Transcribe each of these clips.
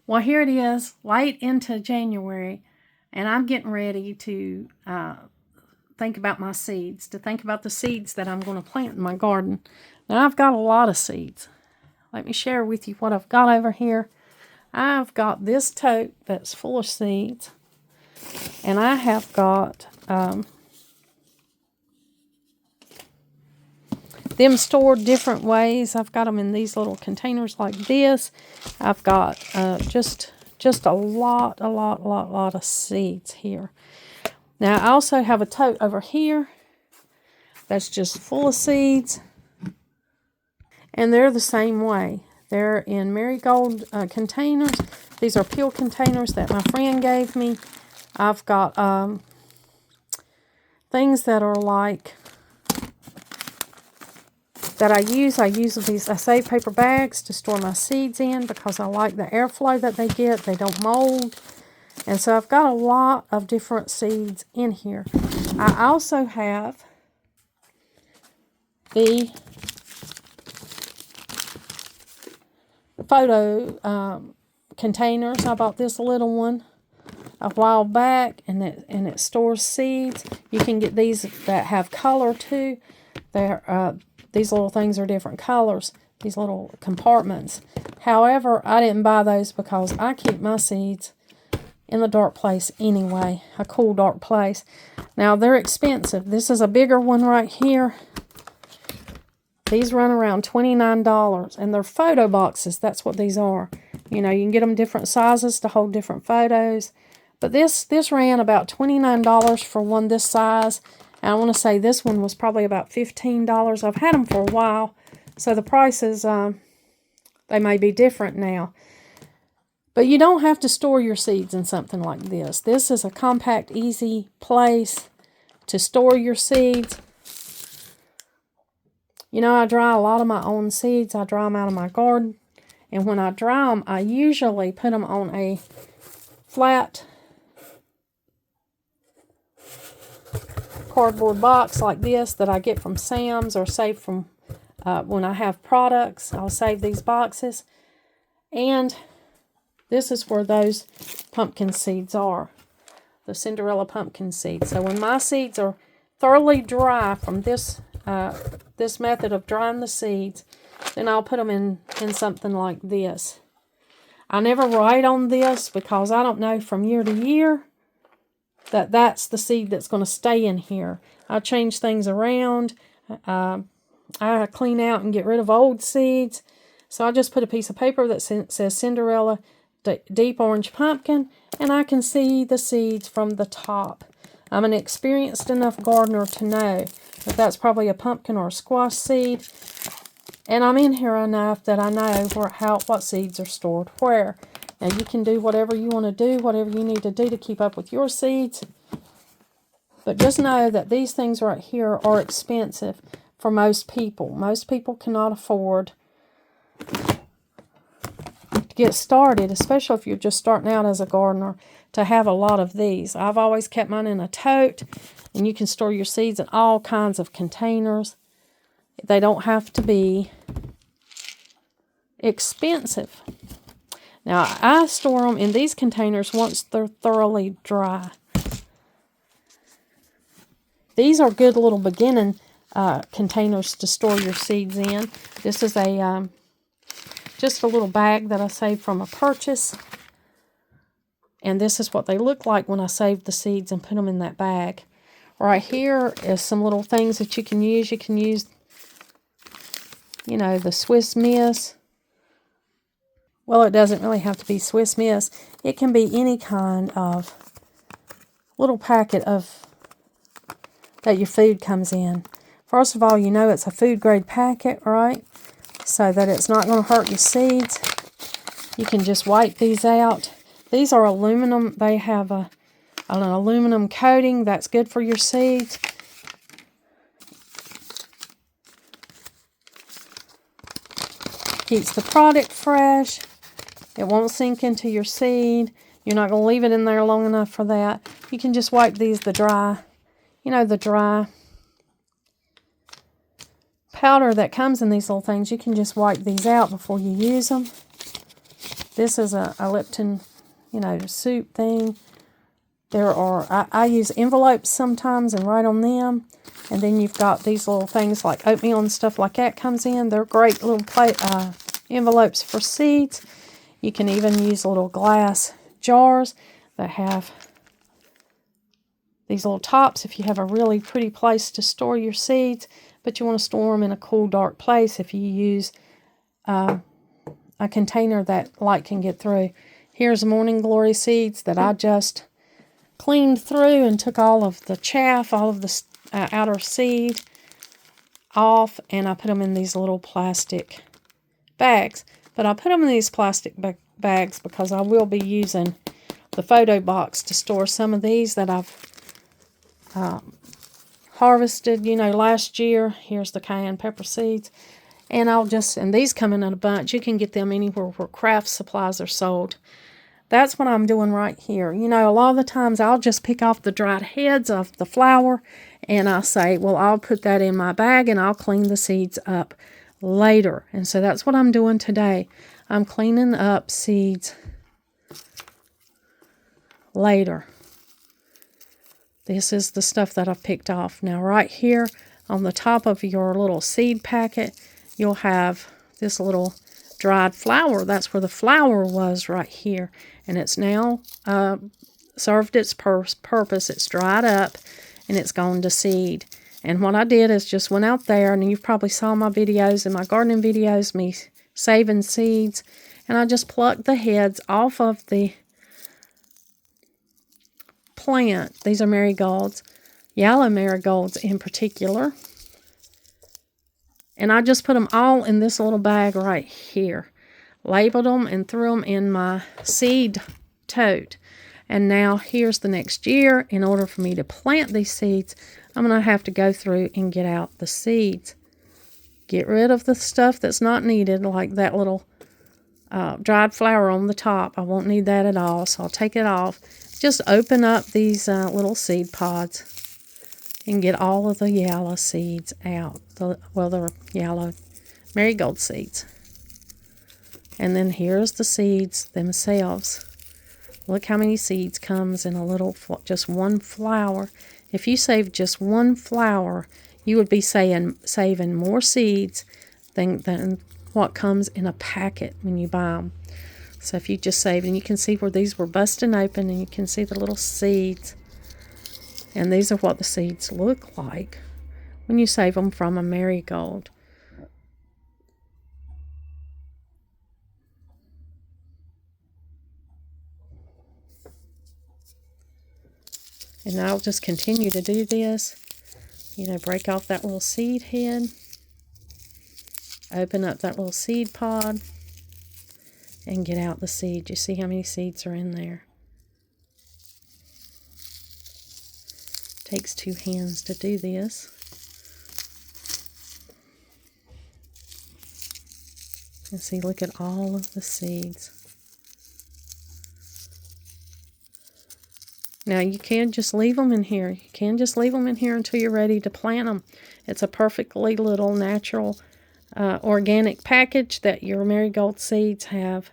Well, here it is, late into January, and I'm getting ready to think about my seeds, to think about the seeds that I'm going to plant in my garden. Now, I've got a lot of seeds. Let me share with you what I've got over here. I've got this tote that's full of seeds, and I have got them stored different ways. I've got them in these little containers like this. I've got just a lot of seeds here. Now I also have a tote over here that's just full of seeds, and they're the same way. They're in marigold containers. These are peel containers that my friend gave me. I've got things that are like that I use these, I save paper bags to store my seeds in because I like the airflow that they get. They don't mold. And so I've got a lot of different seeds in here. I also have the photo containers. I bought this little one a while back, and it stores seeds. You can get these that have color too. These little things are different colors, these little compartments. However, I didn't buy those because I keep my seeds in the dark place anyway, a cool dark place. Now, they're expensive. This is a bigger one right here. These run around $29, and they're photo boxes. That's what these are. You know, you can get them different sizes to hold different photos. But this ran about $29 for one this size. And I want to say this one was probably about $15. I've had them for a while, so the prices, they may be different now. But you don't have to store your seeds in something like this. This is a compact, easy place to store your seeds. You know, I dry a lot of my own seeds. I dry them out of my garden. And when I dry them, I usually put them on a flat cardboard box like this that I get from Sam's or save from when I have products. I'll save these boxes. And this is where those pumpkin seeds are, the Cinderella pumpkin seeds. So when my seeds are thoroughly dry from this this method of drying the seeds, then I'll put them in something like this. I never write on this because I don't know from year to year that's the seed that's going to stay in here. I change things around. I clean out and get rid of old seeds. So I just put a piece of paper that says Cinderella Deep Orange Pumpkin, and I can see the seeds from the top. I'm an experienced enough gardener to know that that's probably a pumpkin or a squash seed. And I'm in here enough that I know what seeds are stored where. Now, you can do whatever you want to do, whatever you need to do to keep up with your seeds. But just know that these things right here are expensive for most people. Most people cannot afford to get started, especially if you're just starting out as a gardener, to have a lot of these. I've always kept mine in a tote, and you can store your seeds in all kinds of containers. They don't have to be expensive. Now, I store them in these containers once they're thoroughly dry. These are good little beginning containers to store your seeds in. This is just a little bag that I saved from a purchase. And this is what they look like when I saved the seeds and put them in that bag. Right here is some little things that you can use. You can use, you know, the Swiss Miss. Well, it doesn't really have to be Swiss Miss. It can be any kind of little packet that your food comes in. First of all, you know it's a food grade packet, right? So that it's not going to hurt your seeds. You can just wipe these out. These are aluminum. They have an aluminum coating that's good for your seeds. Keeps the product fresh. It won't sink into your seed. You're not going to leave it in there long enough for that. You can just wipe these, the dry powder that comes in these little things. You can just wipe these out before you use them. This is a Lipton, you know, soup thing. There are, I use envelopes sometimes and write on them. And then you've got these little things like oatmeal and stuff like that comes in. They're great little envelopes for seeds. You can even use little glass jars that have these little tops if you have a really pretty place to store your seeds, but you want to store them in a cool, dark place. If you use a container that light can get through. Here's Morning Glory seeds that I just cleaned through and took all of the chaff, all of the outer seed off, and I put them in these little plastic bags. But I put them in these plastic bags because I will be using the photo box to store some of these that I've harvested, you know, last year. Here's the cayenne pepper seeds. And and these come in a bunch. You can get them anywhere where craft supplies are sold. That's what I'm doing right here. You know, a lot of the times I'll just pick off the dried heads of the flower and I say, well, I'll put that in my bag and I'll clean the seeds up later. And so that's what I'm doing today. I'm cleaning up seeds later. This is the stuff that I've picked off. Now right here on the top of your little seed packet, you'll have this little dried flower. That's where the flower was right here. And it's now served its purpose. It's dried up and it's gone to seed. And what I did is just went out there, and you probably saw my videos and my gardening videos, me saving seeds. And I just plucked the heads off of the plant. These are marigolds, yellow marigolds in particular. And I just put them all in this little bag right here. Labeled them and threw them in my seed tote. And now here's the next year. In order for me to plant these seeds, I'm going to have to go through and get out the seeds. Get rid of the stuff that's not needed, like that little dried flower on the top. I won't need that at all, so I'll take it off. Just open up these little seed pods and get all of the yellow seeds out. The yellow marigold seeds. And then here's the seeds themselves. Look how many seeds comes in a little, just one flower. If you save just one flower, you would be saving more seeds than what comes in a packet when you buy them. So if you just save, and you can see where these were busting open, and you can see the little seeds. And these are what the seeds look like when you save them from a marigold. And I'll just continue to do this. You know, break off that little seed head. Open up that little seed pod. And get out the seed. You see how many seeds are in there. Takes two hands to do this. And see, look at all of the seeds. Now you can just leave them in here. You can just leave them in here until you're ready to plant them. It's a perfectly little natural organic package that your marigold seeds have.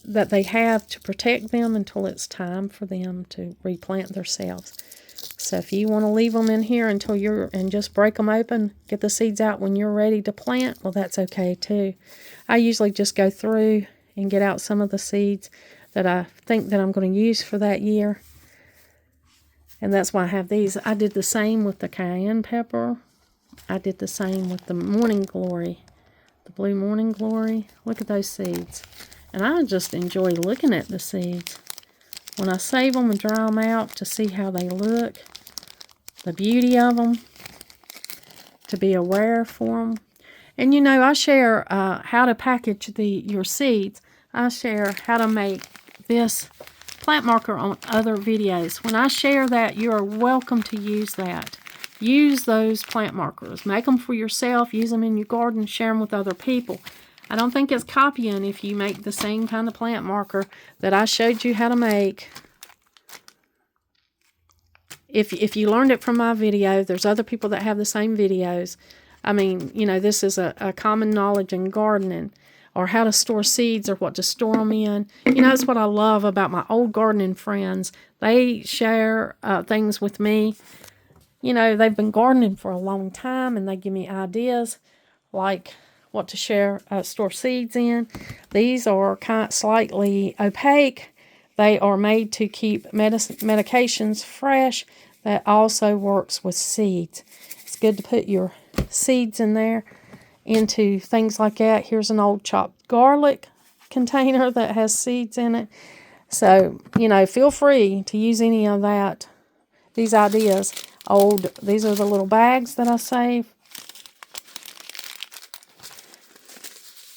That they have to protect them until it's time for them to replant themselves. So if you want to leave them in here until and just break them open, get the seeds out when you're ready to plant, well, that's okay too. I usually just go through and get out some of the seeds that I think that I'm going to use for that year. And that's why I have these. I did the same with the cayenne pepper. I did the same with the Morning Glory, the blue Morning Glory. Look at those seeds. And I just enjoy looking at the seeds. When I save them and dry them out to see how they look, the beauty of them, to be aware for them. And you know, I share how to package your seeds. I share how to make this plant marker on other videos. When I share that, you are welcome to use that. Use those plant markers. Make them for yourself. Use them in your garden. Share them with other people. I don't think it's copying if you make the same kind of plant marker that I showed you how to make. If you learned it from my video, there's other people that have the same videos. I mean, you know, this is a common knowledge in gardening. or how to store seeds or what to store them in. You know, that's what I love about my old gardening friends. They share things with me. You know, they've been gardening for a long time, and they give me ideas like what to store seeds in. These are slightly opaque. They are made to keep medications fresh. That also works with seeds. It's good to put your seeds in there into things like that. Here's an old chopped garlic container that has seeds in it. So, you know, feel free to use any of that. These ideas. These are the little bags that I save.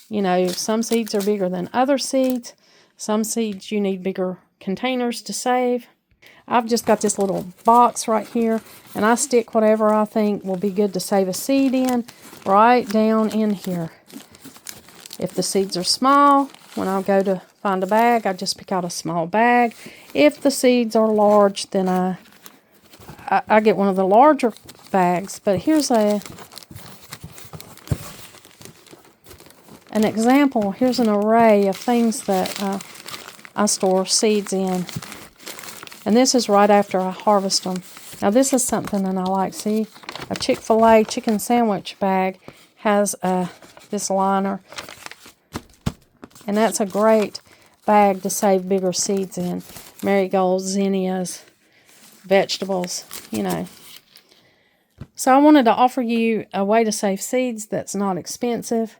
You know, some seeds are bigger than other seeds. Some seeds you need bigger containers to save. I've just got this little box right here, and I stick whatever I think will be good to save a seed in right down in here. If the seeds are small, when I go to find a bag, I just pick out a small bag. If the seeds are large, then I get one of the larger bags. But here's an example. Here's an array of things that I store seeds in. And this is right after I harvest them. Now this is something that I like. See, a Chick-fil-A chicken sandwich bag has this liner. And that's a great bag to save bigger seeds in. Marigolds, zinnias, vegetables, you know. So I wanted to offer you a way to save seeds that's not expensive.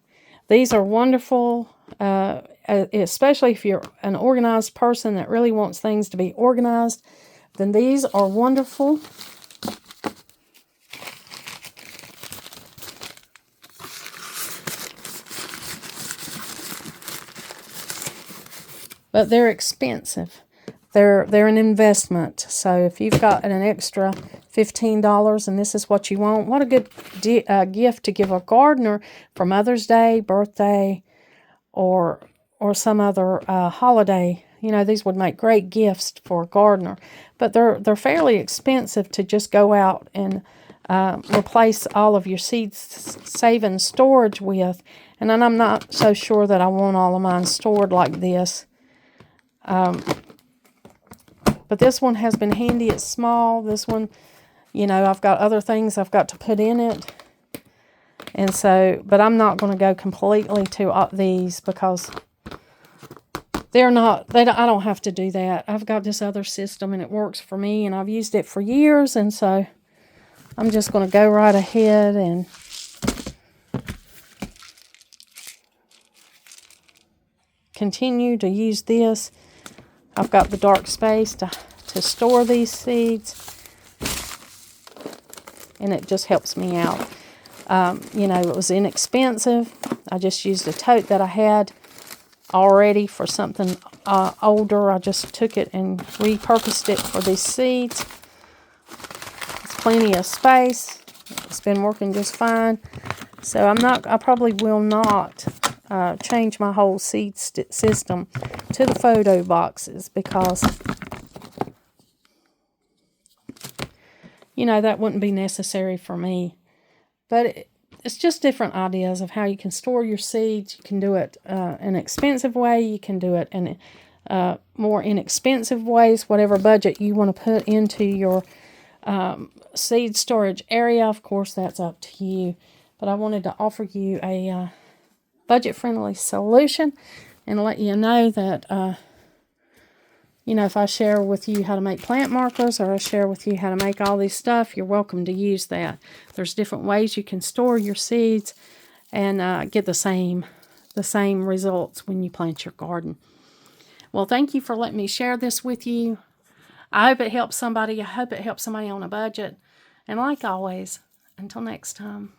These are wonderful, especially if you're an organized person that really wants things to be organized, then these are wonderful. But they're expensive. They're an investment. So if you've got an extra $15 and this is what you want, what a good gift to give a gardener for Mother's Day, birthday, or some other holiday. You know, these would make great gifts for a gardener. But they're fairly expensive to just go out and replace all of your seed-saving storage with. And then I'm not so sure that I want all of mine stored like this. But this one has been handy. It's small. This one, you know, I've got other things I've got to put in it. And so, but I'm not going to go completely to these because I don't have to do that. I've got this other system and it works for me and I've used it for years. And so I'm just going to go right ahead and continue to use this. I've got the dark space to store these seeds, and it just helps me out. You know, it was inexpensive. I just used a tote that I had already for something older. I just took it and repurposed it for these seeds. There's plenty of space. It's been working just fine. So I probably will not change my whole seed system to the photo boxes because, you know, that wouldn't be necessary for me. But it's just different ideas of how you can store your seeds. You can do it in an expensive way. You can do it in more inexpensive ways, whatever budget you want to put into your seed storage area. Of course, that's up to you. But I wanted to offer you a budget-friendly solution and let you know that, you know, if I share with you how to make plant markers or I share with you how to make all this stuff, you're welcome to use that. There's different ways you can store your seeds and get the same results when you plant your garden. Well, thank you for letting me share this with you. I hope it helps somebody. I hope it helps somebody on a budget. And like always, until next time.